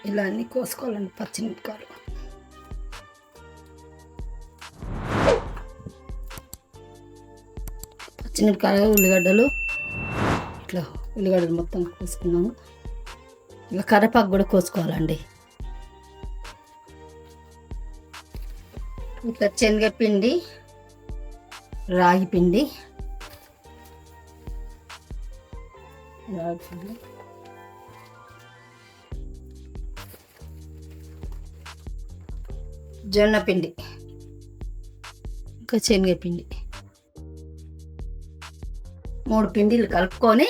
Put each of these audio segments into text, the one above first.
ఇలా అన్నీ కోసుకోవాలండి. పచ్చిమిరపకాయలు, ఉల్లిగడ్డలు, ఇట్లా ఉల్లిగడ్డలు మొత్తం కోసుకున్నాము. ఇలా కరివేపాకు కూడా కోసుకోవాలండి. ఇట్లా శనగపిండి, రాగి పిండి, జొన్న పిండి, ఇంకా శనగపిండి, 3 పిండిలు కలుపుకొని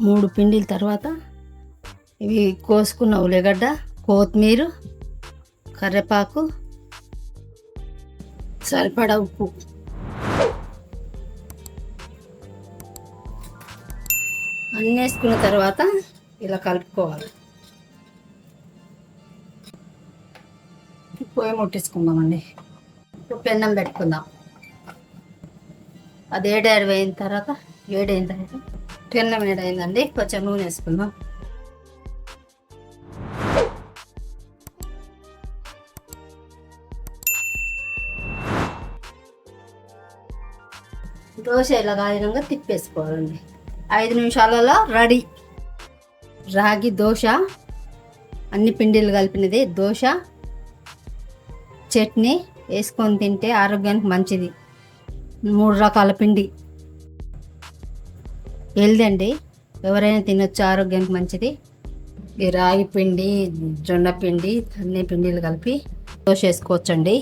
3 పిండిల తర్వాత ఇవి కోసుకున్న ఉల్లిగడ్డ, కొత్తిమీర, కరివేపాకు, సరిపడా ఉప్పు అన్నీ వేసుకున్న తర్వాత ఇలా కలుపుకోవాలి. పొయ్యి ముట్టించుకుందామండి. ఇప్పుడు పెన్నం పెట్టుకుందాం. అది వేడైన తర్వాత పెన్నం వేడైందండి. కొంచెం నూనె వేసుకుందాం. దోశ ఇలా కాగినంగా తిప్పేసుకోవాలండి. 5 నిమిషాలలో రెడీ. రాగి దోశ, అన్ని పిండిలు కలిపినది దోశ. చట్నీ వేసుకొని తింటే ఆరోగ్యానికి మంచిది. 3 రకాల పిండి హెల్దీ అండి. ఎవరైనా తినొచ్చు, ఆరోగ్యానికి మంచిది. ఈ రాగి పిండి, జొన్న పిండి, అన్ని పిండిలు కలిపి దోశ వేసుకోవచ్చండి.